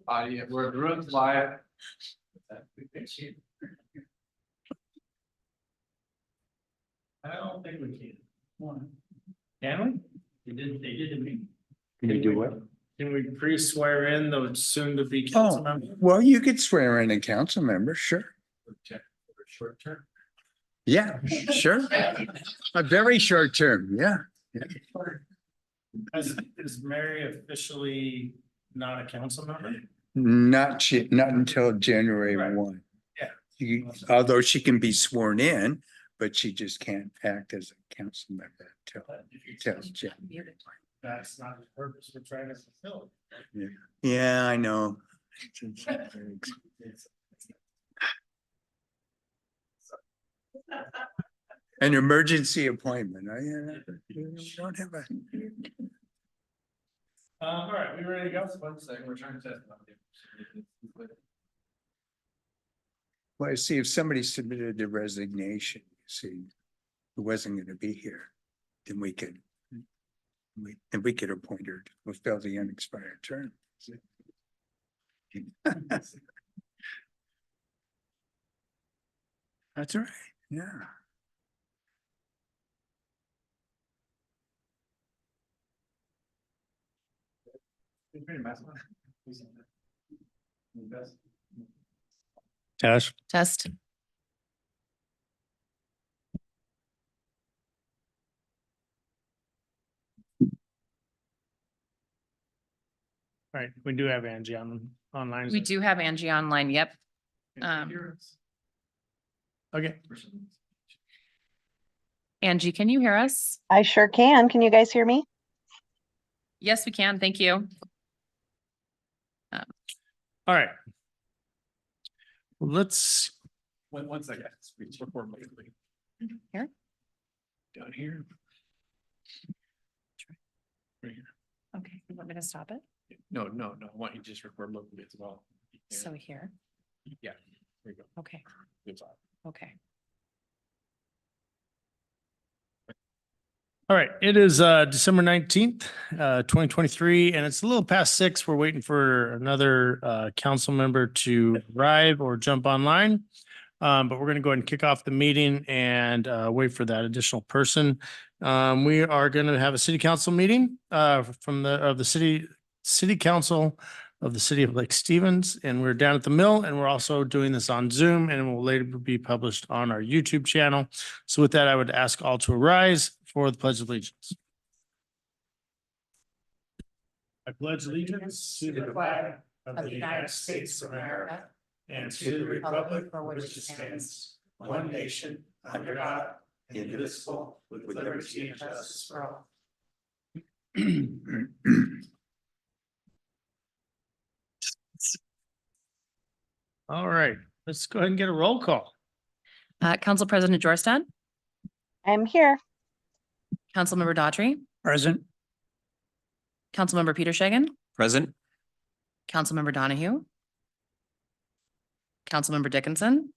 audio, we're the room's live. I don't think we can. Can we? They did to me. Can you do what? Can we pre-swear in the soon to be council Oh, member? well, you could swear in a council member, sure. Short term. Yeah, sure. A very short term, yeah. Is Mary officially not a council member? Not until January Right. 1. Yeah. Although she can be sworn in, but she just can't act as a council member until January. That's not the purpose we're trying to fulfill. Yeah, I know. An emergency appointment. Don't have a. All right, we ready to go? One second, we're trying to test. Well, I see if somebody submitted a resignation, you see, who wasn't gonna be here, then we could. We could appoint her to fulfill the unexpired term. That's right, yeah. Test. Test. All right, we do have Angie online. We do have Angie online. Yep. Okay, Angie, can you hear us? I sure can. Can you guys hear me? Yes, we can. Thank you. all right. Let's, One second, speech report lately. Here? Down here. Right here. Okay. You want me to stop it? No, I want you to just record locally as well. So here. Yeah, there you go. Okay. Good job. Okay. all right, it is December 19th, 2023, and it's a little past 6. We're waiting for another council member to arrive or jump online. But we're going to go ahead and kick off the meeting and wait for that additional person. We are going to have a city council meeting from the city council of the city of Lake Stevens, and we're down at the mill, and we're also doing this on Zoom, and it will later be published on our YouTube channel. So with that, I would ask all to arise for the Pledge of Allegiance. I pledge allegiance to the flag of the United States of America and to the republic for which it stands, one nation, under God, indivisible, with liberty and justice for all. All right, let's go ahead and get a roll call. Council President Jorstad, I'm here. Councilmember Daughtry, Present. Councilmember Peter Shagan, Present. Councilmember Donahue, Councilmember Dickinson,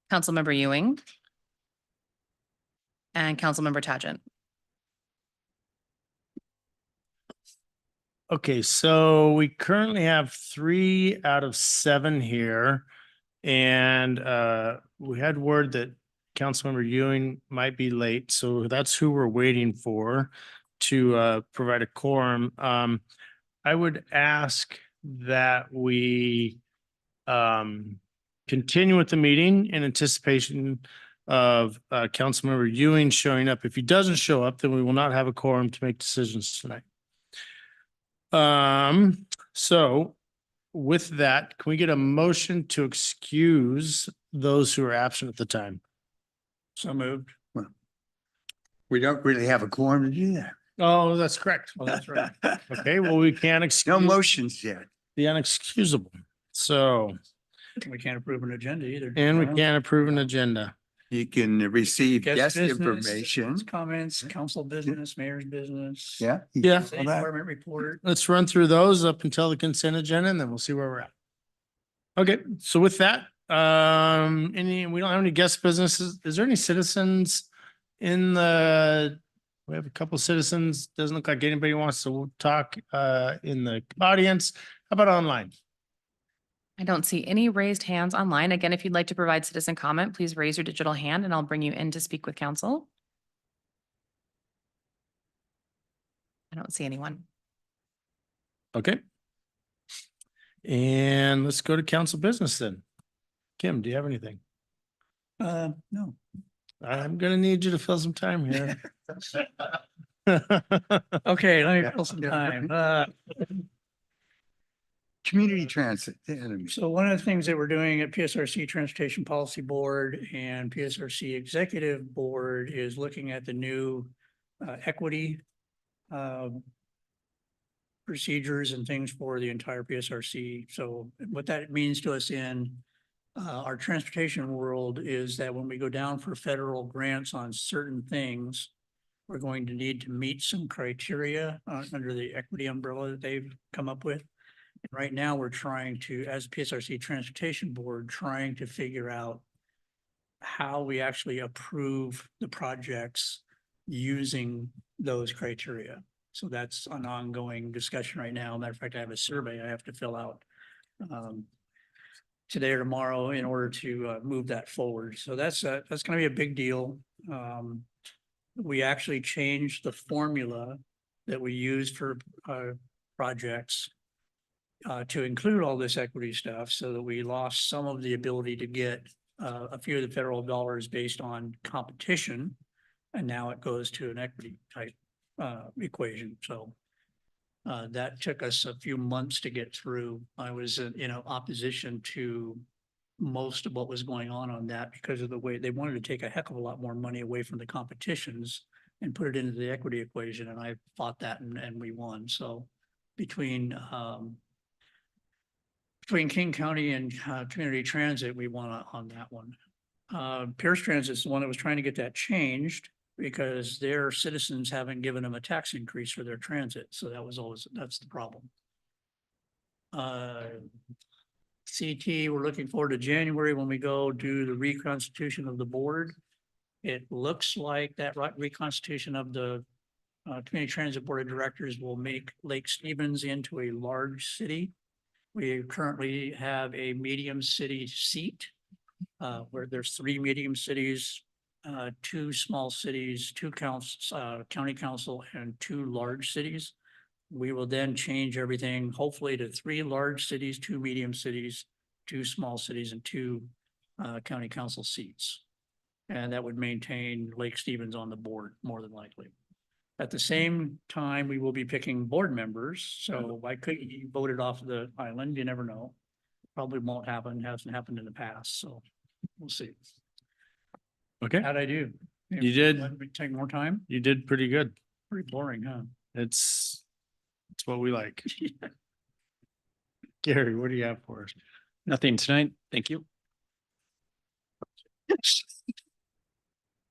Councilmember Ewing, and Councilmember Tagent. Okay, so we currently have 3 out of 7 here. And we had word that Councilmember Ewing might be late, so that's who we're waiting for to provide a quorum. I would ask that we continue with the meeting in anticipation of Councilmember Ewing showing up. If he doesn't show up, then we will not have a quorum to make decisions tonight. So with that, can we get a motion to excuse those who are absent at the time? So moved. We don't really have a quorum to do that. Oh, that's correct. Well, that's right. Okay, well, we can't No excuse motions yet. the unexcusable. So, We can't approve an agenda either. and we can't approve an agenda. You can receive guest business, information. Comments, council business, mayor's business. Yeah. Yeah. City Department report. Let's run through those up until the consent agenda and then we'll see where we're at. Okay, so with that, we don't have any guest businesses. Is there any citizens in the We have a couple citizens. Doesn't look like anybody wants to talk in the audience. How about online? I don't see any raised hands online. Again, if you'd like to provide citizen comment, please raise your digital hand and I'll bring you in to speak with council. I don't see anyone. Okay. And let's go to council business then. Kim, do you have anything? No. I'm gonna need you to fill some time here. Okay, let me fill some time. Community transit, the enemy. So one of the things that we're doing at PSRC Transportation Policy Board and PSRC Executive Board is looking at the new equity procedures and things for the entire PSRC. So what that means to us in our transportation world is that when we go down for federal grants on certain things, we're going to need to meet some criteria under the equity umbrella that they've come up with. And right now, we're trying to, as PSRC Transportation Board, trying to figure out how we actually approve the projects using those criteria. So that's an ongoing discussion right now. Matter of fact, I have a survey I have to fill out today or tomorrow in order to move that forward. So that's going to be a big deal. We actually changed the formula that we use for projects to include all this equity stuff so that we lost some of the ability to get a few of the federal dollars based on competition. And now it goes to an equity type equation. So that took us a few months to get through. I was in opposition to most of what was going on that because of the way they wanted to take a heck of a lot more money away from the competitions and put it into the equity equation. And I fought that and we won. So between King County and Community Transit, we won on that one. Pierce Transit is the one that was trying to get that changed because their citizens haven't given them a tax increase for their transit. So that's the problem. CT, we're looking forward to January when we go do the reconstitution of the board. It looks like that reconstitution of the Community Transit Board of Directors will make Lake Stevens into a large city. We currently have a medium city seat where there's 3 medium cities, 2 small cities, 2 county council, and 2 large cities. We will then change everything, hopefully to 3 large cities, 2 medium cities, 2 small cities, and 2 county council seats. And that would maintain Lake Stevens on the board more than likely. At the same time, we will be picking board members. So I could be voted off the island. You never know. Probably won't happen. Hasn't happened in the past. So we'll see. Okay, How'd I do? You did. Let me take more time. you did pretty good. Pretty boring, huh? It's what we like. Gary, what do you have for us? Nothing tonight. Thank you.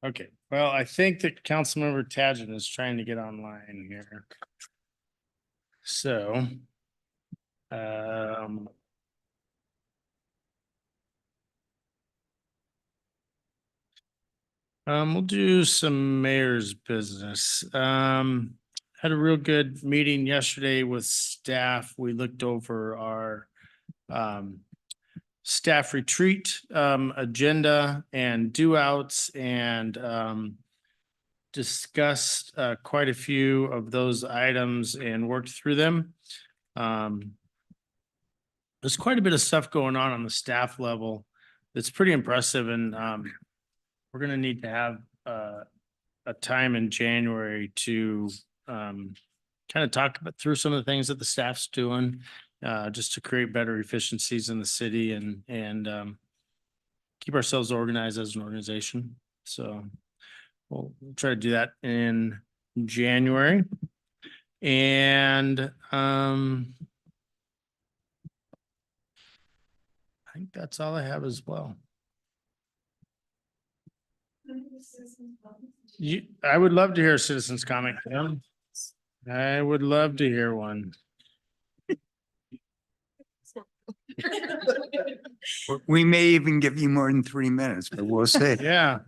Okay, well, I think that Councilmember Tadgen is trying to get online here. So. We'll do some mayor's business. Had a real good meeting yesterday with staff. We looked over our staff retreat agenda and due outs and discussed quite a few of those items and worked through them. There's quite a bit of stuff going on the staff level. It's pretty impressive and we're gonna need to have a time in January to kind of talk through some of the things that the staff's doing, just to create better efficiencies in the city and keep ourselves organized as an organization. So we'll try to do that in January. And I think that's all I have as well. I would love to hear a citizen's comment, Kim. I would love to hear one. We may even give you more than 3 minutes, but we'll see. Yeah,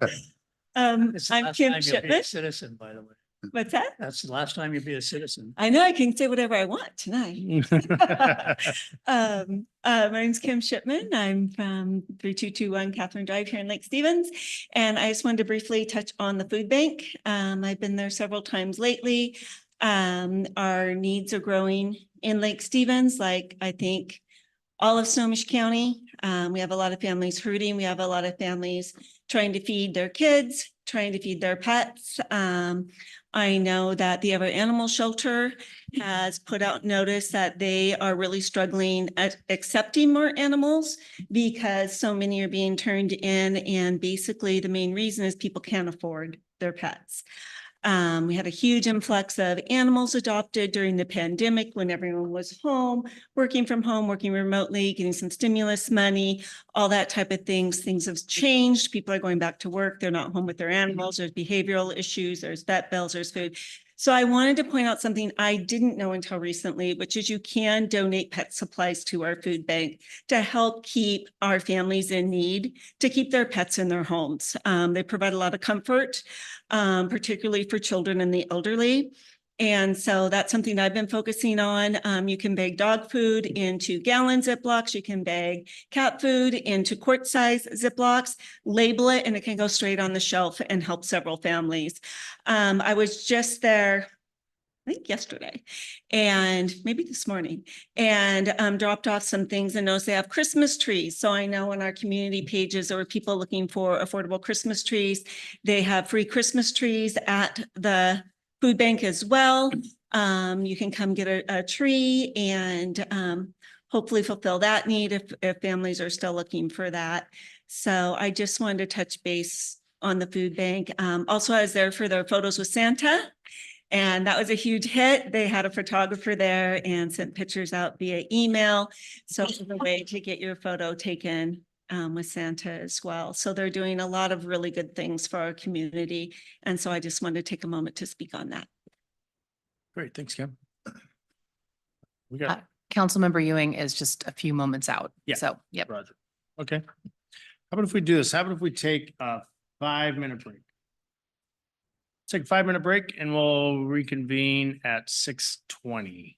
This is the I'm last Kim time you'll be a Shipman. Citizen, by the way. What's that? That's the last time you'll be a citizen. I know I can say whatever I want tonight. My name's Kim Shipman. I'm from 3221 Catherine Drive here in Lake Stevens. And I just wanted to briefly touch on the food bank. I've been there several times lately. Our needs are growing in Lake Stevens, like I think all of Snohomish County. We have a lot of families hurting. We have a lot of families trying to feed their kids, trying to feed their pets. I know that the Ever Animal Shelter has put out notice that they are really struggling at accepting more animals because so many are being turned in, and basically the main reason is people can't afford their pets. We had a huge influx of animals adopted during the pandemic when everyone was home, working from home, working remotely, getting some stimulus money, all that type of things. Things have changed. People are going back to work. They're not home with their animals. There's behavioral issues. There's vet bills. There's food. So I wanted to point out something I didn't know until recently, which is you can donate pet supplies to our food bank to help keep our families in need, to keep their pets in their homes. They provide a lot of comfort, particularly for children and the elderly. And so that's something I've been focusing on. You can bag dog food into gallon Ziplocs. You can bag cat food into quart size Ziplocs, label it, and it can go straight on the shelf and help several families. I was just there, I think yesterday, and maybe this morning, and dropped off some things and noticed they have Christmas trees. So I know on our community pages, there were people looking for affordable Christmas trees. They have free Christmas trees at the food bank as well. You can come get a tree and hopefully fulfill that need if families are still looking for that. So I just wanted to touch base on the food bank. Also, I was there for their photos with Santa. And that was a huge hit. They had a photographer there and sent pictures out via email. So it's a way to get your photo taken with Santa as well. So they're doing a lot of really good things for our community. And so I just wanted to take a moment to speak on that. Great, thanks, Kim. We got Councilmember Ewing is just a few moments out. Yeah. So, yep. Roger. Okay. How about if we do this? How about if we take a 5-minute break? Take a 5-minute break and we'll reconvene at 6:20.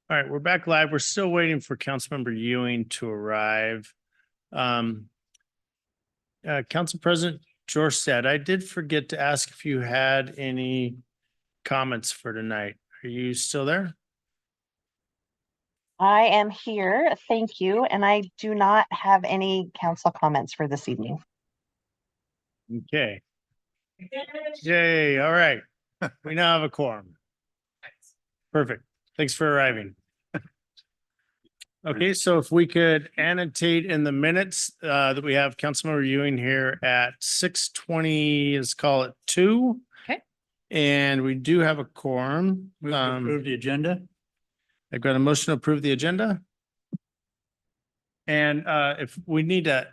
All right, we're back live. We're still waiting for Councilmember Ewing to arrive. Council President Jorstad, I did forget to ask if you had any comments for tonight. Are you still there? I am here. Thank you. And I do not have any council comments for this evening. Okay. Yay, all right. We now have a quorum. Perfect. Thanks for arriving. Okay, so if we could annotate in the minutes that we have Councilmember Ewing here at 6:20, let's call it 2. Okay. And we do have a quorum. Move to approve the agenda. I've got a motion to approve the agenda. And if we need to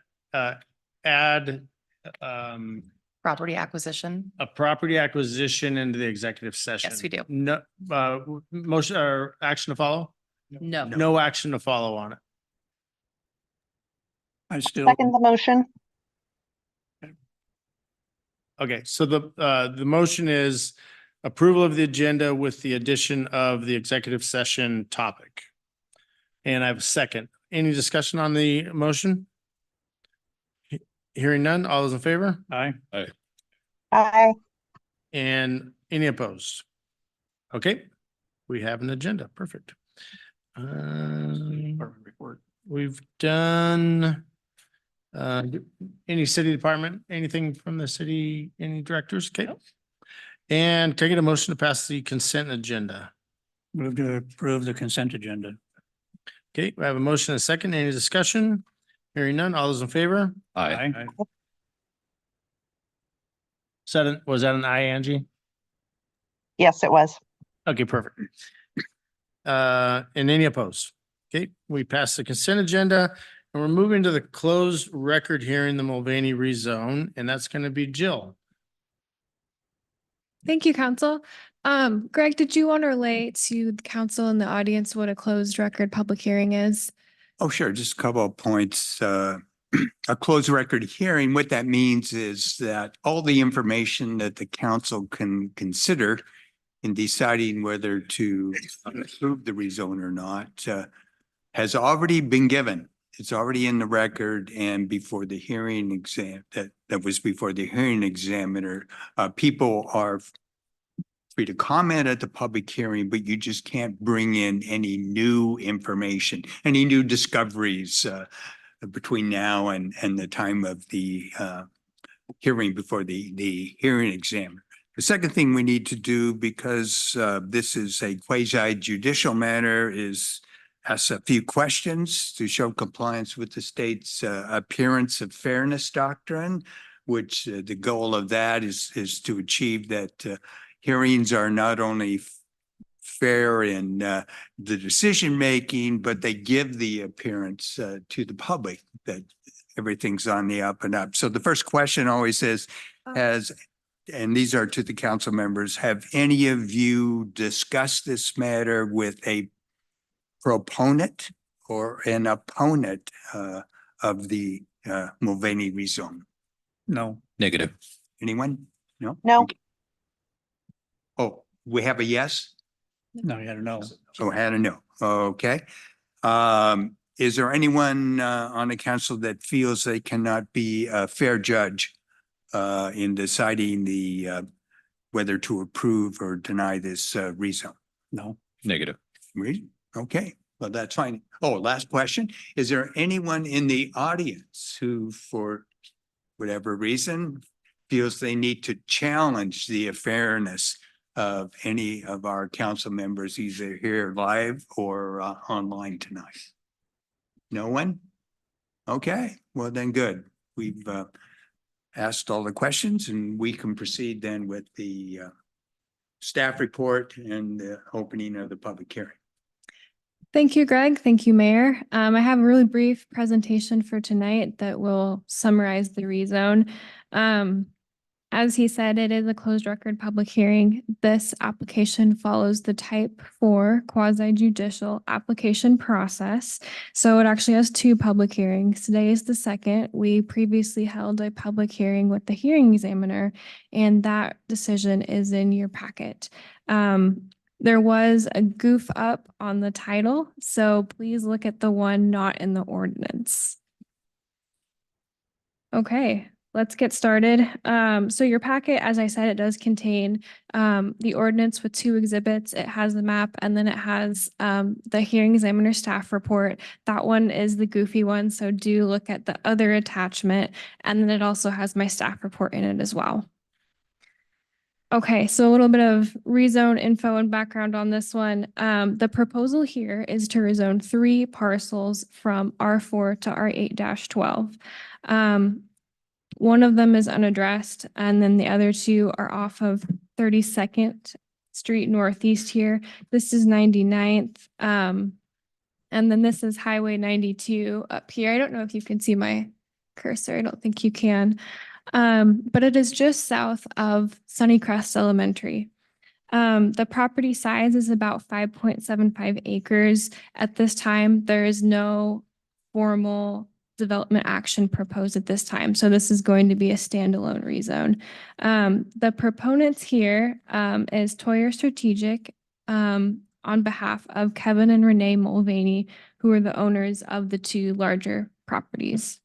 add Property acquisition. a property acquisition into the executive session. Yes, we do. No, motion or action to follow? No. No action to follow on it. I still, Second the motion. Okay, so the motion is approval of the agenda with the addition of the executive session topic. And I have a second. Any discussion on the motion? Hearing none, all those in favor? aye. Aye. And any opposed? Okay, we have an agenda. Perfect. Department report. We've done any city department, anything from the city, any directors? Okay. And can I get a motion to pass the consent agenda? Move to approve the consent agenda. Okay, we have a motion and a second. Any discussion? Hearing none. All those in favor? Aye. Was that an aye, Angie? Yes, it was. Okay, perfect. And any opposed? Okay, we passed the consent agenda and we're moving to the closed record hearing, the Mulvaney rezone, and that's going to be Jill. Thank you, council. Greg, did you want to relay to the council and the audience what a closed record public hearing is? Oh, sure. Just a couple of points. A closed record hearing, what that means is that all the information that the council can consider in deciding whether to approve the rezone or not has already been given. It's already in the record and before the hearing exam, that was before the hearing examiner. People are free to comment at the public hearing, but you just can't bring in any new information, any new discoveries between now and the time of the hearing before the hearing examiner. The second thing we need to do, because this is a quasi judicial matter, is ask a few questions to show compliance with the state's appearance of fairness doctrine, which the goal of that is to achieve that hearings are not only fair in the decision making, but they give the appearance to the public that everything's on the up and up. So the first question always is, and these are to the council members, have any of you discussed this matter with a proponent or an opponent of the Mulvaney rezone? No. Negative. Anyone? No? No. Okay. Oh, we have a yes? No, you had to know. So I had a no. Okay. Is there anyone on the council that feels they cannot be a fair judge in deciding the whether to approve or deny this rezone? No. Negative. Really? Okay, well, that's fine. Oh, last question. Is there anyone in the audience who, for whatever reason, feels they need to challenge the fairness of any of our council members, either here live or online tonight? No one? Okay, well then, good. We've asked all the questions and we can proceed then with the staff report and the opening of the public hearing. Thank you, Greg. Thank you, Mayor. I have a really brief presentation for tonight that will summarize the rezone. As he said, it is a closed record public hearing. This application follows the type 4 quasi judicial application process. So it actually has 2 public hearings. Today is the second. We previously held a public hearing with the hearing examiner, and that decision is in your packet. There was a goof up on the title, so please look at the one not in the ordinance. Okay, let's get started. So your packet, as I said, it does contain the ordinance with 2 exhibits. It has the map and then it has the hearing examiner staff report. That one is the goofy one, so do look at the other attachment. And then it also has my staff report in it as well. Okay, so a little bit of rezone info and background on this one. The proposal here is to rezone 3 parcels from R4 to R8-12. One of them is unaddressed, and then the other 2 are off of 32nd Street Northeast here. This is 99th. And then this is Highway 92 up here. I don't know if you can see my cursor. I don't think you can. But it is just south of Sunnycrest Elementary. The property size is about 5.75 acres. At this time, there is no formal development action proposed at this time. So this is going to be a standalone rezone. The proponents here is Toyer Strategic on behalf of Kevin and Renee Mulvaney, who are the owners of the 2 larger properties.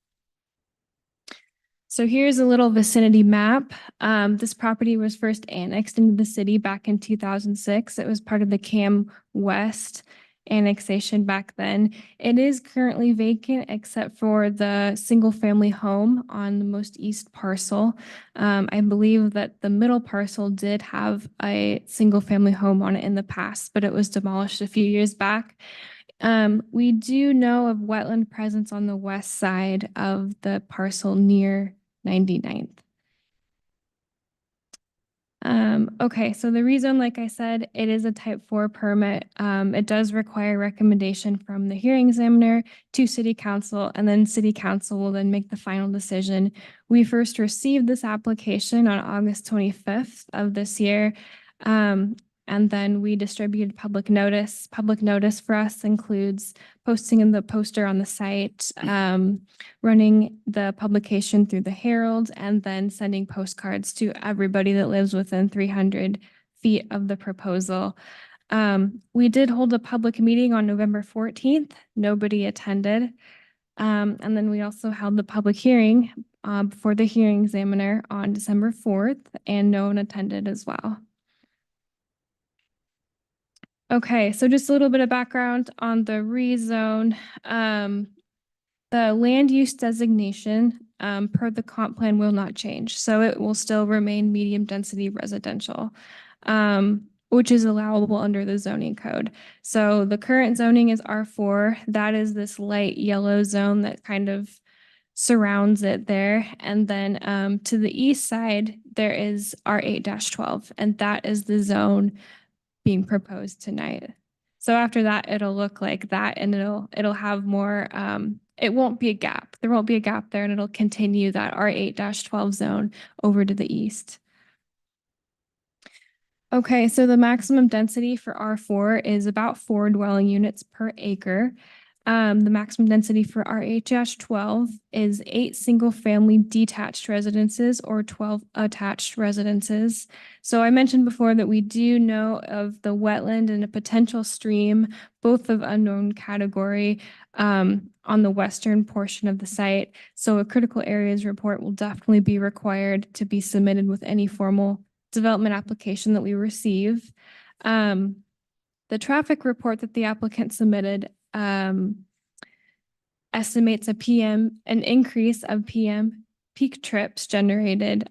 So here's a little vicinity map. This property was first annexed into the city back in 2006. It was part of the Cam West annexation back then. It is currently vacant except for the single family home on the most east parcel. I believe that the middle parcel did have a single family home on it in the past, but it was demolished a few years back. We do know of wetland presence on the west side of the parcel near 99th. Okay, so the rezone, like I said, it is a type 4 permit. It does require recommendation from the hearing examiner to city council, and then city council will then make the final decision. We first received this application on August 25th of this year. And then we distributed public notice. Public notice for us includes posting in the poster on the site, running the publication through the Herald, and then sending postcards to everybody that lives within 300 feet of the proposal. We did hold a public meeting on November 14th. Nobody attended. And then we also held the public hearing before the hearing examiner on December 4th, and no one attended as well. Okay, so just a little bit of background on the rezone. The land use designation per the comp plan will not change. So it will still remain medium density residential, which is allowable under the zoning code. So the current zoning is R4. That is this light yellow zone that kind of surrounds it there. And then to the east side, there is R8-12, and that is the zone being proposed tonight. So after that, it'll look like that, and it'll have more, it won't be a gap. There won't be a gap there, and it'll continue that R8-12 zone over to the east. Okay, so the maximum density for R4 is about 4 dwelling units per acre. The maximum density for R8-12 is 8 single-family detached residences or 12 attached residences. So I mentioned before that we do know of the wetland and a potential stream, both of unknown category, on the western portion of the site. So a critical areas report will definitely be required to be submitted with any formal development application that we receive. The traffic report that the applicant submitted estimates an increase of PM peak trips generated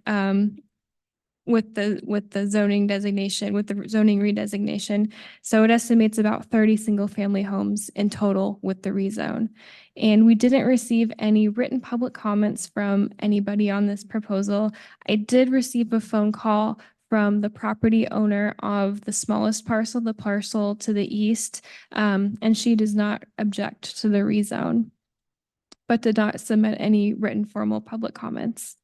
with the zoning designation, with the zoning redesignation. So it estimates about 30 single family homes in total with the rezone. And we didn't receive any written public comments from anybody on this proposal. I did receive a phone call from the property owner of the smallest parcel, the parcel to the east, and she does not object to the rezone, but did not submit any written formal public comments.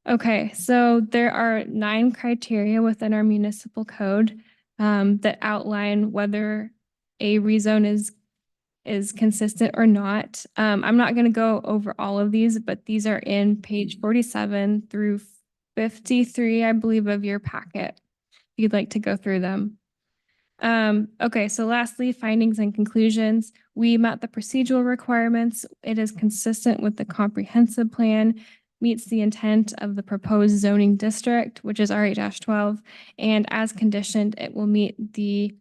Okay, so there are 9 criteria within our municipal code that outline whether a rezone is consistent or not. I'm not going to go over all of these, but these are in page 47 through 53, I believe, of your packet, if you'd like to go through them. Okay, so lastly, findings and conclusions. We met the procedural requirements. It is consistent with the comprehensive plan, meets the intent of the proposed zoning district, which is R8-12, and as conditioned, it will meet the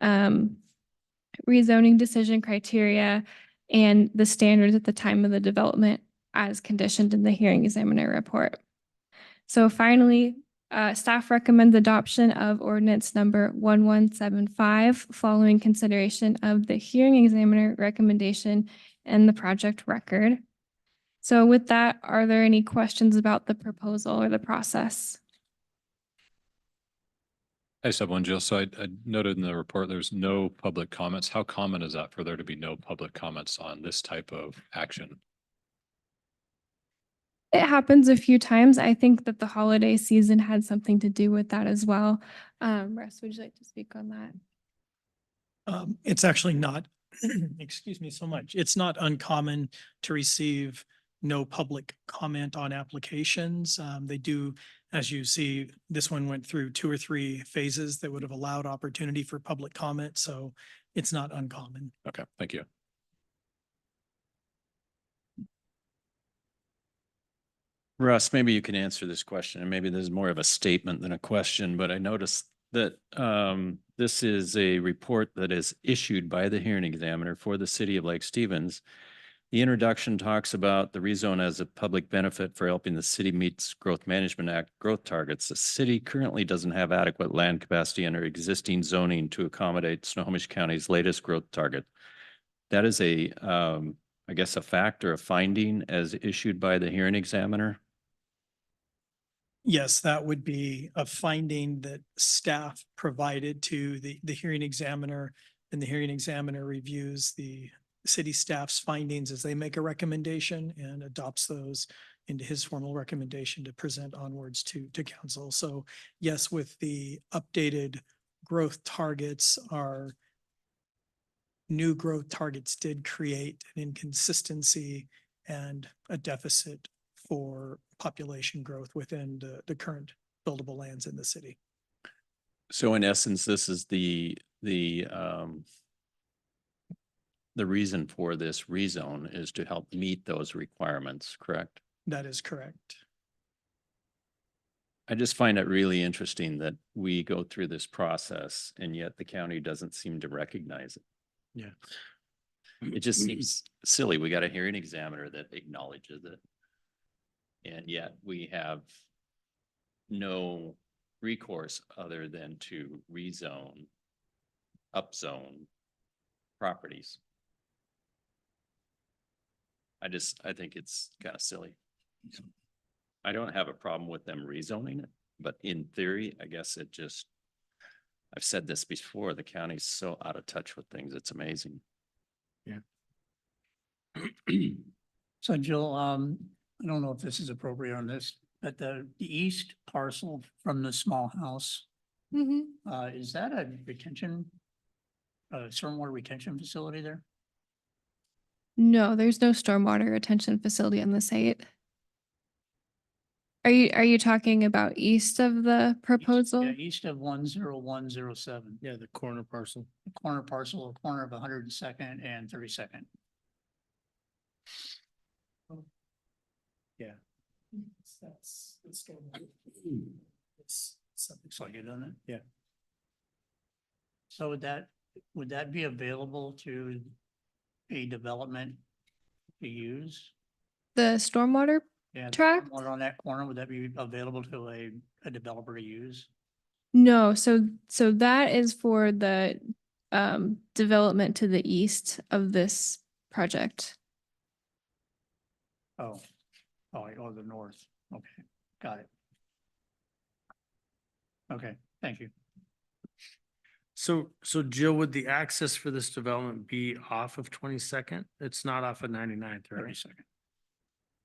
rezoning decision criteria and the standards at the time of the development as conditioned in the hearing examiner report. So finally, staff recommends adoption of ordinance number 1175 following consideration of the hearing examiner recommendation and the project record. So with that, are there any questions about the proposal or the process? I just have one, Jill. So I noted in the report, there's no public comments. How common is that for there to be no public comments on this type of action? It happens a few times. I think that the holiday season had something to do with that as well. Russ, would you like to speak on that? It's actually not, excuse me so much. It's not uncommon to receive no public comment on applications. They do, as you see, this one went through 2 or 3 phases that would have allowed opportunity for public comment. So it's not uncommon. Okay, thank you. Russ, maybe you can answer this question, and maybe this is more of a statement than a question, but I noticed that this is a report that is issued by the hearing examiner for the city of Lake Stevens. The introduction talks about the rezone as a public benefit for helping the city meet Growth Management Act growth targets. The city currently doesn't have adequate land capacity under existing zoning to accommodate Snohomish County's latest growth target. That is a, I guess, a fact or a finding as issued by the hearing examiner. Yes, that would be a finding that staff provided to the hearing examiner, and the hearing examiner reviews the city staff's findings as they make a recommendation and adopts those into his formal recommendation to present onwards to council. So yes, with the updated growth targets, our new growth targets did create an inconsistency and a deficit for population growth within the current buildable lands in the city. So in essence, this is the reason for this rezone is to help meet those requirements, correct? That is correct. I just find it really interesting that we go through this process and yet the county doesn't seem to recognize it. Yeah. It just seems silly. We got a hearing examiner that acknowledges it. And yet we have no recourse other than to rezone, upzone properties. I think it's kind of silly. I don't have a problem with them rezoning it, but in theory, I guess it just, I've said this before, the county's so out of touch with things. It's amazing. So Jill, I don't know if this is appropriate on this, but the east parcel from the small house, is that a retention, stormwater retention facility there? No, there's no stormwater retention facility on the site. Are you talking about east of the proposal? Yeah, east of 10107, Yeah, the corner parcel. the corner parcel, a corner of 102nd and 32nd. Yeah. That's stormwater. It's something So you done it? Yeah. So would that be available to a development to use? The stormwater? Yeah, Tract? One on that corner, would that be available to a developer to use? No, so that is for the development to the east of this project. Oh, the north. Okay, got it. Okay, thank you. So Jill, would the access for this development be off of 22nd? It's not off of 99th, right?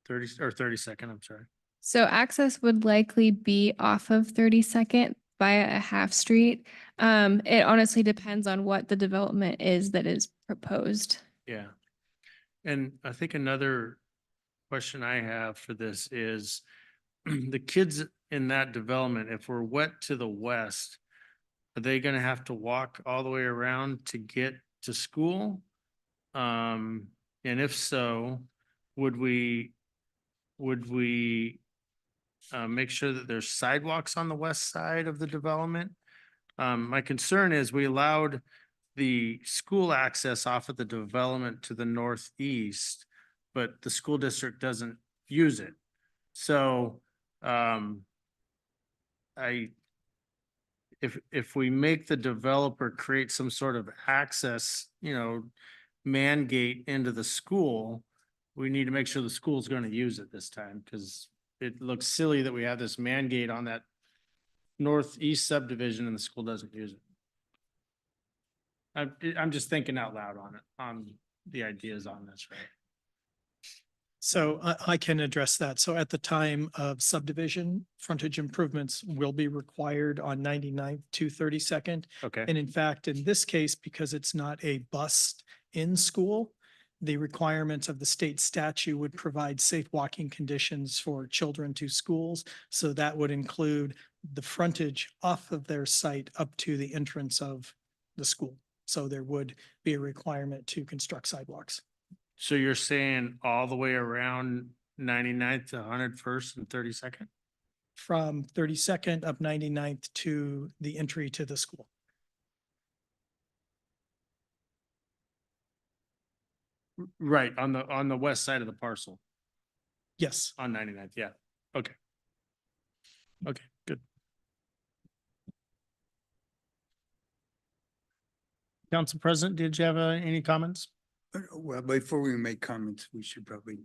32nd. 32nd, I'm sorry. So access would likely be off of 32nd via a half street. It honestly depends on what the development is that is proposed. Yeah. And I think another question I have for this is the kids in that development, if we're wet to the west, are they gonna have to walk all the way around to get to school? And if so, would we make sure that there's sidewalks on the west side of the development? My concern is we allowed the school access off of the development to the northeast, but the school district doesn't use it. So, if we make the developer create some sort of access, man gate into the school, we need to make sure the school's going to use it this time, because it looks silly that we have this man gate on that northeast subdivision and the school doesn't use it. I'm just thinking out loud on the ideas on this, right? So I can address that. So at the time of subdivision, frontage improvements will be required on 99th to 32nd. Okay. And in fact, in this case, because it's not a bus in school, the requirements of the state statute would provide safe walking conditions for children to schools. So that would include the frontage off of their site up to the entrance of the school. So there would be a requirement to construct sidewalks. So you're saying all the way around 99th to 101st and 32nd? From 32nd up 99th to the entry to the school. Right, on the west side of the parcel, Yes. on 99th, yeah. Okay. Okay, good. Council President, did you have any comments? Well, before we make comments, we should probably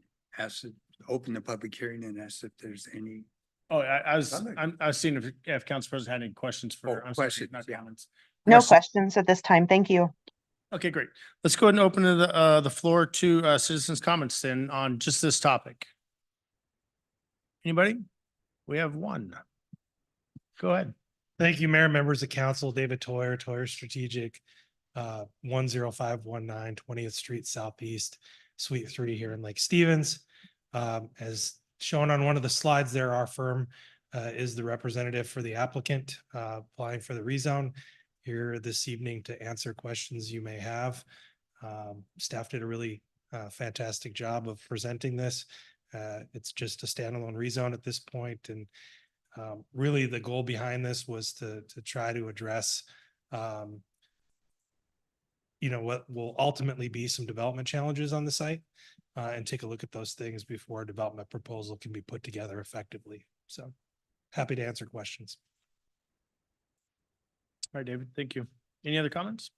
open the public hearing and ask if there's any Oh, I was Comment. seeing if Council President had any questions for. Oh, I'm sorry, questions, not yeah. comments. No Yes. questions at this time. Thank you. Okay, great. Let's go ahead and open the floor to citizens' comments then on just this topic. Anybody? We have one. Go ahead. Thank you, Mayor, members of council, David Toyer, Toyer Strategic, 10519 20th Street Southeast, Suite 3 here in Lake Stevens. As shown on one of the slides there, our firm is the representative for the applicant applying for the rezone here this evening to answer questions you may have. Staff did a really fantastic job of presenting this. It's just a standalone rezone at this point, and really the goal behind this was to try to address what will ultimately be some development challenges on the site and take a look at those things before a development proposal can be put together effectively. So happy to answer questions. All right, David, thank you. Any other comments?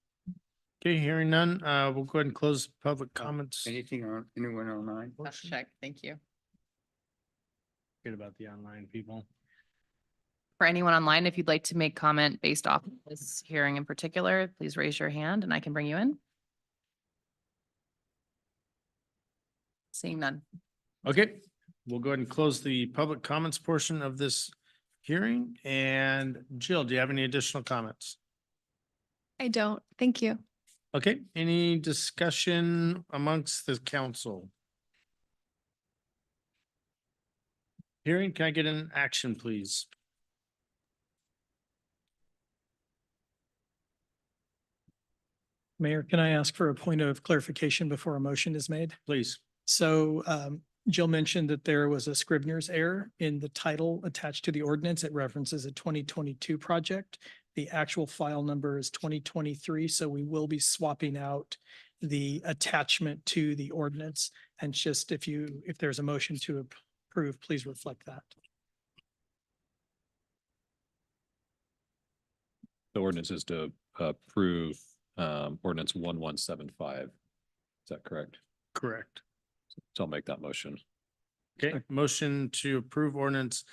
Okay, hearing none, we'll go ahead and close public comments. anything on anyone online? Check, thank you. Forget about the online people. For anyone online, if you'd like to make comment based off of this hearing in particular, please raise your hand and I can bring you in. Seeing none. Okay, we'll go ahead and close the public comments portion of this hearing. And Jill, do you have any additional comments? I don't. Thank you. Okay, any discussion amongst the council? Hearing, can I get an action, please? Mayor, can I ask for a point of clarification before a motion is made? Please. So Jill mentioned that there was a Scrivener's error in the title attached to the ordinance. It references a 2022 project. The actual file number is 2023, so we will be swapping out the attachment to the ordinance. And just if there's a motion to approve, please reflect that. The ordinance is to approve ordinance 1175. Is that correct? Correct. So I'll make that motion. Okay, motion to approve ordinance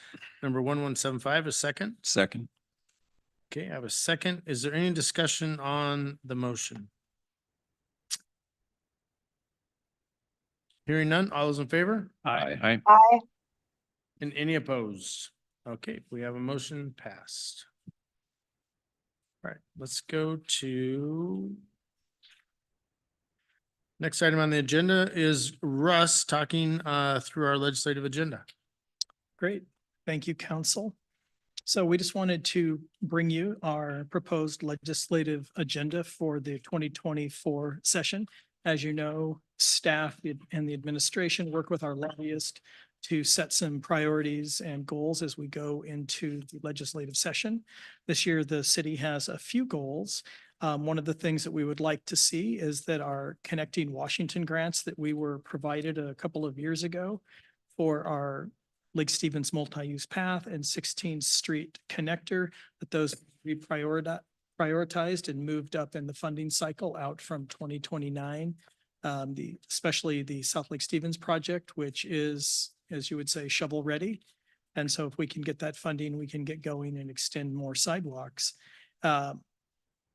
number 1175, a second. Second. Okay, I have a second. Is there any discussion on the motion? Hearing none, all those in favor? Aye. Aye. And any opposed? Okay, we have a motion passed. All right, let's go to next item on the agenda is Russ talking through our legislative agenda. Great. Thank you, council. So we just wanted to bring you our proposed legislative agenda for the 2024 session. As you know, staff and the administration work with our lobbyist to set some priorities and goals as we go into the legislative session. This year, the city has a few goals. One of the things that we would like to see is that our Connecting Washington grants that we were provided a couple of years ago for our Lake Stevens multi-use path and 16th Street connector, that those be prioritized and moved up in the funding cycle out from 2029. Especially the South Lake Stevens project, which is, as you would say, shovel ready. And so if we can get that funding, we can get going and extend more sidewalks.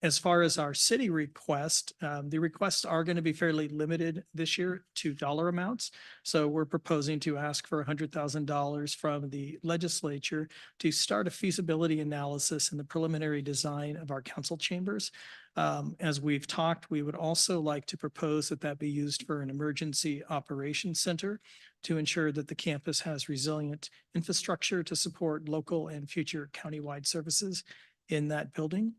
As far as our city request, the requests are going to be fairly limited this year to dollar amounts. So we're proposing to ask for $100,000 from the legislature to start a feasibility analysis and the preliminary design of our council chambers. As we've talked, we would also like to propose that that be used for an emergency operations center to ensure that the campus has resilient infrastructure to support local and future countywide services in that building.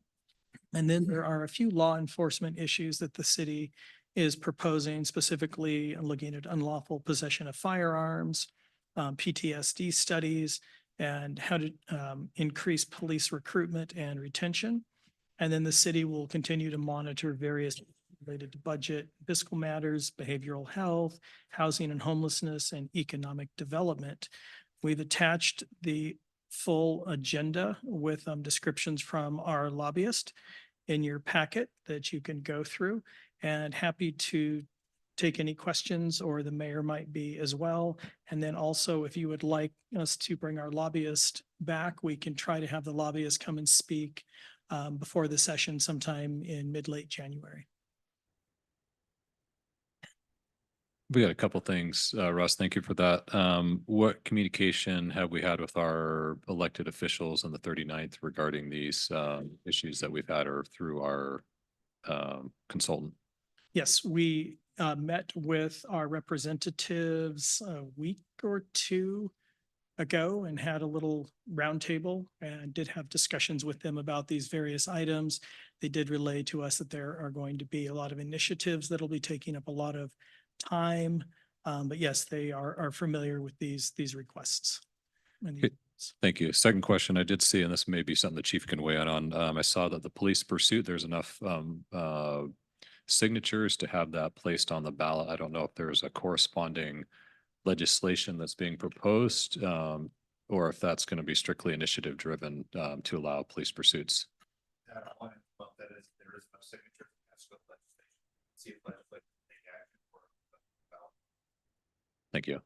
And then there are a few law enforcement issues that the city is proposing, specifically looking at unlawful possession of firearms, PTSD studies, and how to increase police recruitment and retention. And then the city will continue to monitor various related to budget, fiscal matters, behavioral health, housing and homelessness, and economic development. We've attached the full agenda with descriptions from our lobbyist in your packet that you can go through, and happy to take any questions, or the mayor might be as well. And then also, if you would like us to bring our lobbyist back, we can try to have the lobbyist come and speak before the session sometime in mid-late January. We got a couple things, Russ, thank you for that. What communication have we had with our elected officials on the 39th regarding these issues that we've had, or through our consultant? Yes, we met with our representatives a week or two ago and had a little roundtable and did have discussions with them about these various items. They did relay to us that there are going to be a lot of initiatives that'll be taking up a lot of time. But yes, they are familiar with these requests. Okay, thank you. Second question, I did see, and this may be something the chief can weigh in on. I saw that the police pursuit, there's enough signatures to have that placed on the ballot. I don't know if there's a corresponding legislation that's being proposed, or if that's going to be strictly initiative driven to allow police pursuits. There is no signature. See if legislature take action for the ballot. Thank you.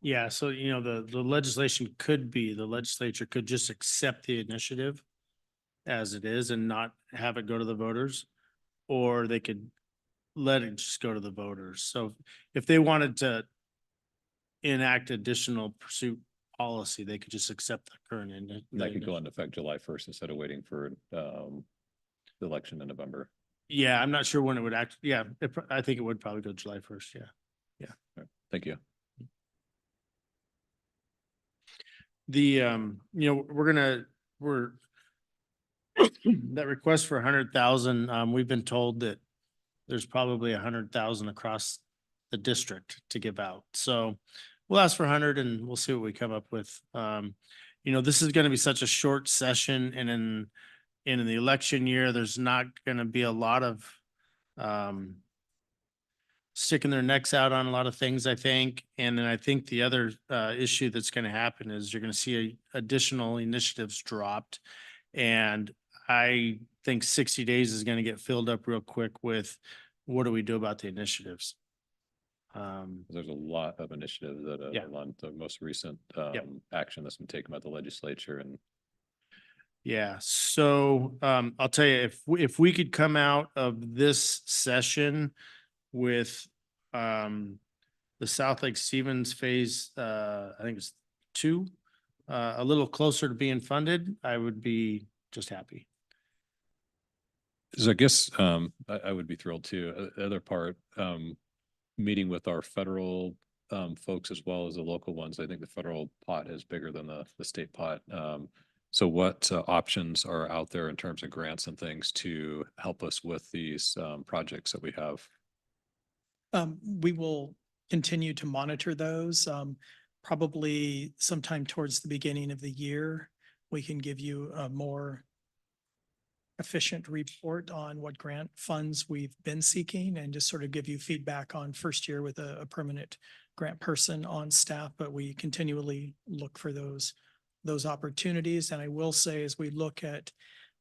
Yeah, so the legislation could be, the legislature could just accept the initiative as it is and not have it go to the voters, or they could let it just go to the voters. So if they wanted to enact additional pursuit policy, they could just accept the current. That could go into effect July 1st instead of waiting for the election in November. Yeah, I'm not sure when it would I think it would probably go July 1st. Yeah. Right. Thank you. We're that request for 100,000, we've been told that there's probably 100,000 across the district to give out. So we'll ask for 100 and we'll see what we come up with. This is going to be such a short session, and in the election year, there's not going to be a lot of sticking their necks out on a lot of things, I think. And then I think the other issue that's going to happen is you're going to see additional initiatives dropped. And I think 60 days is going to get filled up real quick with what do we do about the initiatives? There's a lot of initiatives that on the most recent action that's been taken by the legislature. And yeah, so I'll tell you, if we could come out of this session with the South Lake Stevens phase, I think it's 2, a little closer to being funded, I would be just happy. So I guess I would be thrilled too. The other part, meeting with our federal folks as well as the local ones. I think the federal pot is bigger than the state pot. So what options are out there in terms of grants and things to help us with these projects that we have? We will continue to monitor those. Probably sometime towards the beginning of the year, we can give you a more efficient report on what grant funds we've been seeking and just sort of give you feedback on first year with a permanent grant person on staff, but we continually look for those opportunities. And I will say, as we look at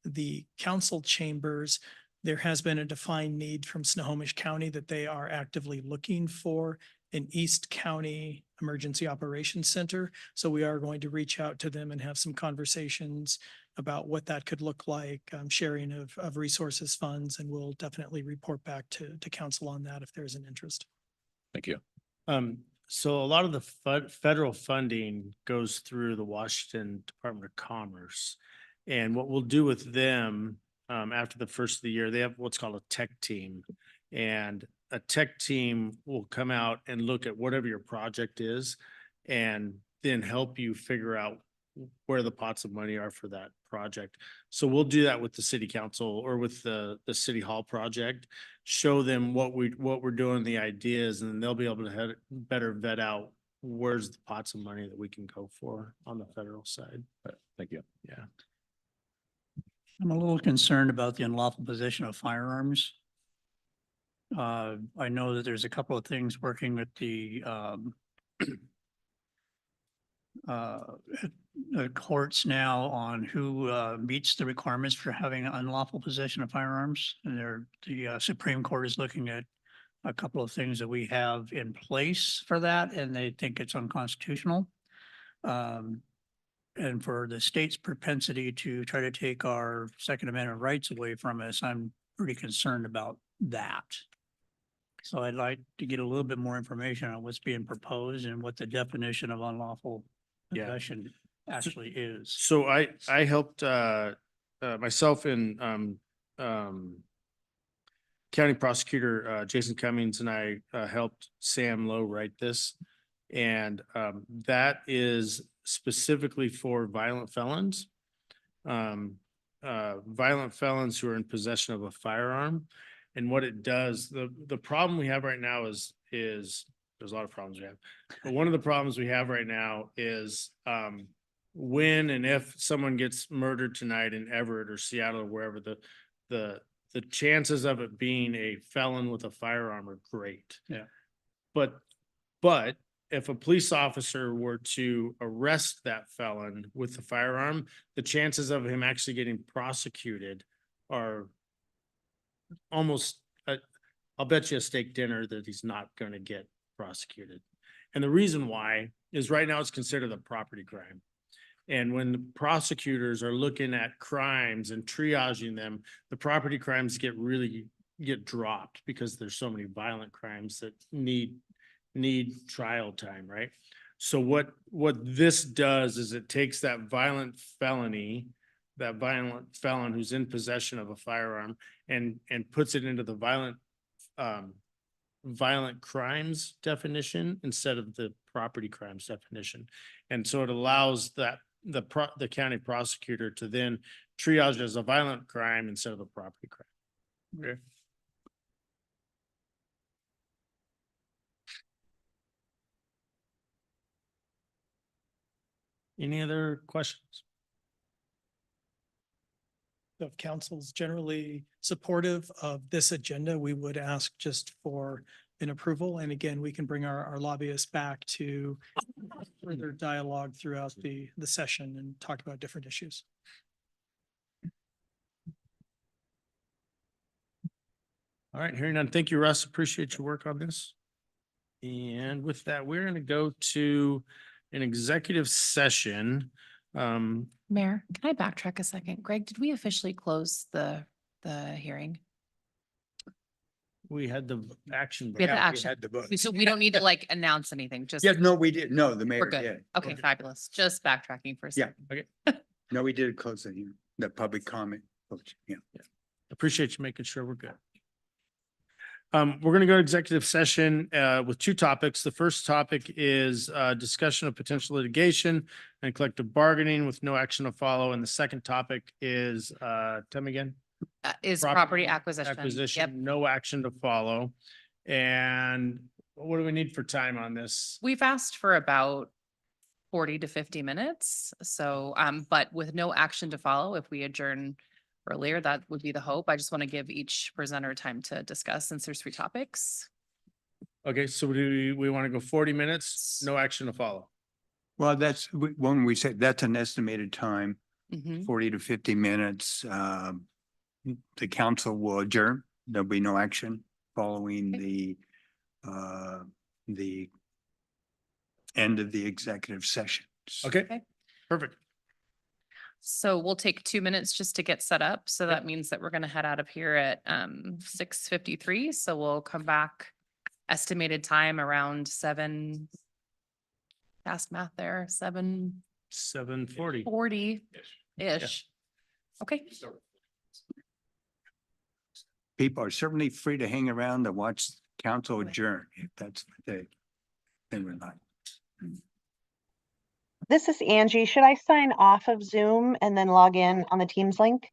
the council chambers, there has been a defined need from Snohomish County that they are actively looking for an East County Emergency Operations Center. So we are going to reach out to them and have some conversations about what that could look like, sharing of resources, funds, and we'll definitely report back to council on that if there's an interest. Thank you. So a lot of the federal funding goes through the Washington Department of Commerce. And what we'll do with them after the first of the year, they have what's called a tech team. And a tech team will come out and look at whatever your project is and then help you figure out where the pots of money are for that project. So we'll do that with the city council or with the city hall project, show them what we're doing, the ideas, and then they'll be able to better vet out where's the pots of money that we can go for on the federal side. Thank you. Yeah. I'm a little concerned about the unlawful possession of firearms. I know that there's a couple of things working with the courts now on who meets the requirements for having unlawful possession of firearms. And the Supreme Court is looking at a couple of things that we have in place for that, and they think it's unconstitutional. And for the state's propensity to try to take our Second Amendment rights away from us, I'm pretty concerned about that. So I'd like to get a little bit more information on what's being proposed and what the definition of unlawful possession actually is. So I helped myself and County Prosecutor Jason Cummings and I helped Sam Lowe write this. And that is specifically for violent felons. Violent felons who are in possession of a firearm. And what it does, the problem we have right now is there's a lot of problems we have. But one of the problems we have right now is when and if someone gets murdered tonight in Everett or Seattle or wherever, the chances of it being a felon with a firearm are great. Yeah. But if a police officer were to arrest that felon with the firearm, the chances of him actually getting prosecuted are almost, I'll bet you a steak dinner that he's not going to get prosecuted. And the reason why is right now it's considered a property crime. And when the prosecutors are looking at crimes and triaging them, the property crimes get dropped because there's so many violent crimes that need trial time, right? So what this does is it takes that violent felony, that violent felon who's in possession of a firearm and puts it into the violent crimes definition instead of the property crimes definition. And so it allows that the county prosecutor to then triage it as a violent crime instead of a property crime. Okay. Any other questions? If council's generally supportive of this agenda, we would ask just for an approval. And again, we can bring our lobbyists back to further dialogue throughout the session and talk about different issues. All right, hearing none. Thank you, Russ. Appreciate your work on this. And with that, we're going to go to an executive session. Mayor, can I backtrack a second? Greg, did we officially close the hearing? We had the action. We had the Yeah, we action. had the vote. So we don't need to like announce anything, just, Yeah, no, we did. No, the we're mayor good. did. Okay, fabulous. Just backtracking for a Yeah. second. Okay. No, we did close the hearing, the public comment. Yeah. Appreciate you making sure we're good. We're gonna go to executive session with two topics. The first topic is discussion of potential litigation and collective bargaining with no action to follow. And the second topic is, tell me again. Is property acquisition. Yep. Acquisition, no action to follow. And what do we need for time on this? We've asked for about 40 to 50 minutes. So, but with no action to follow, if we adjourn earlier, that would be the hope. I just want to give each presenter time to discuss since there's 3 topics. Okay, so we want to go 40 minutes, no action to follow. Well, that's when we say that's an estimated time, Mhm. 40 to 50 minutes. The council will adjourn. There'll be no action following the end of the executive session. Okay, perfect. So we'll take 2 minutes just to get set up. So that means that we're going to head out of here at 6:53. So we'll come back estimated time around 7. Fast math there, 7:40 7:40. ish. Okay. People are certainly free to hang around to watch council adjourn if that's what they would like. This is Angie. Should I sign off of Zoom and then log in on the Teams link?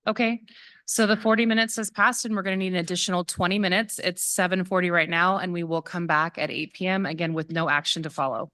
Okay, so the 40 minutes has passed and we're going to need an additional 20 minutes. It's 7:40 right now and we will come back at 8 PM again with no action to follow.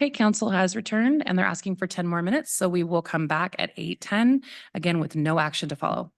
Okay, council has returned and they're asking for 10 more minutes, so we will come back at 8:10, again with no action to follow.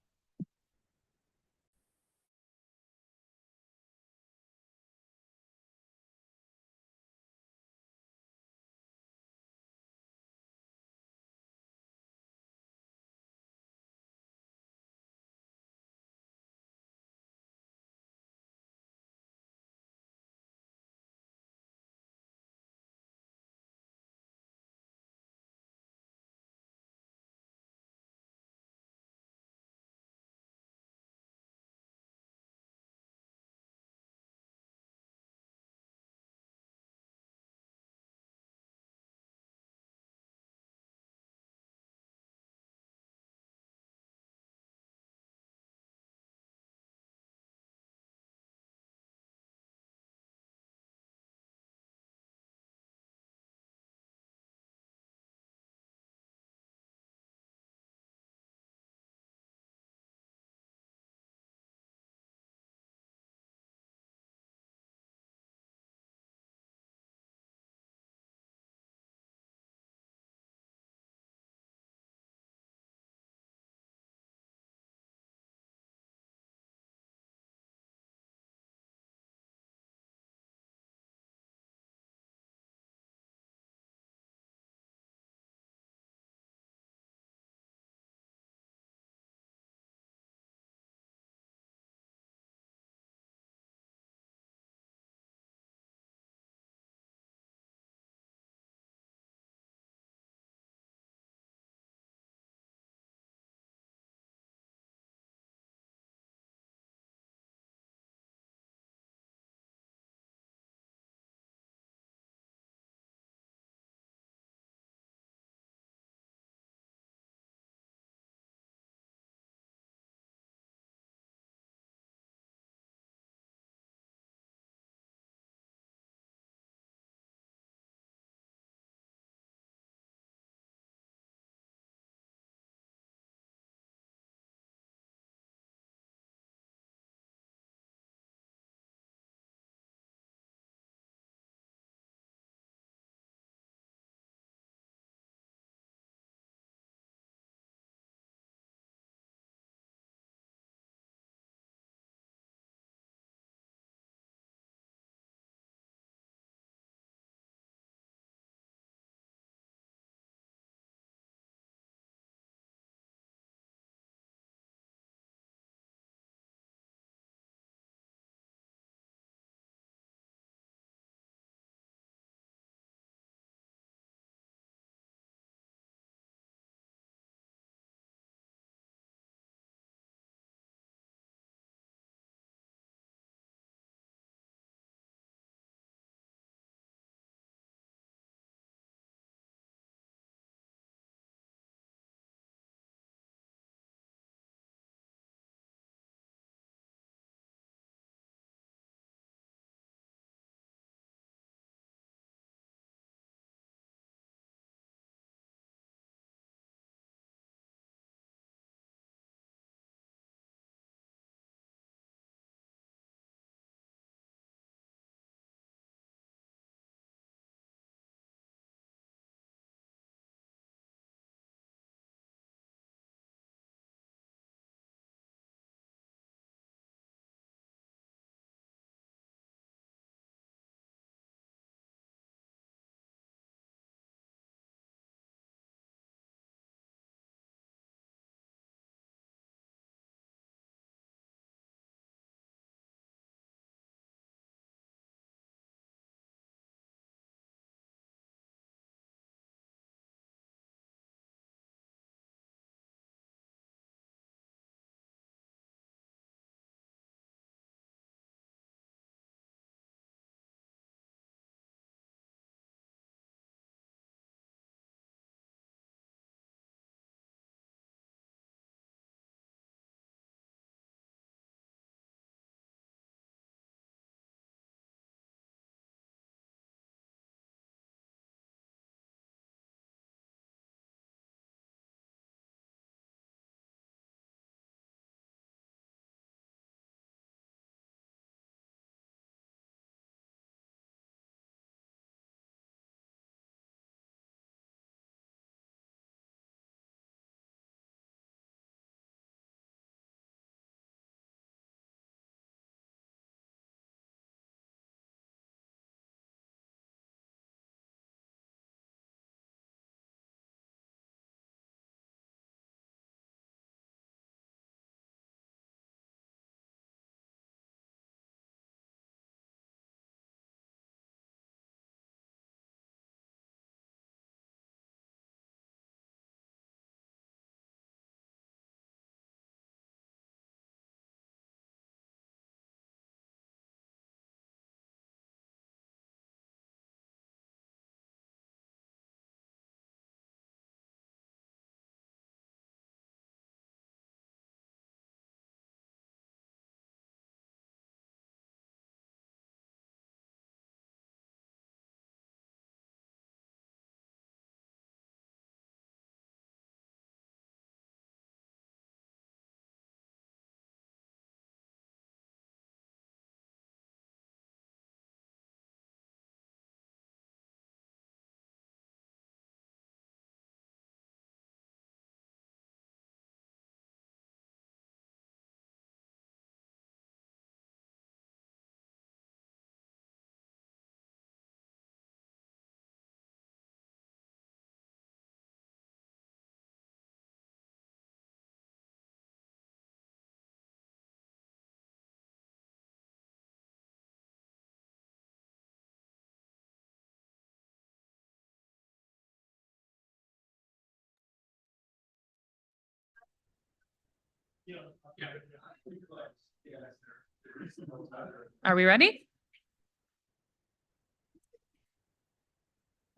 Are we ready?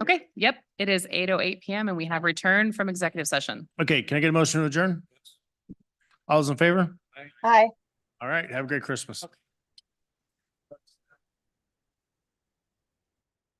Okay, yep, it is 8:08 PM and we have returned from executive session. Okay, can I get a motion to adjourn? All those in favor? Hi. All right, have a great Christmas.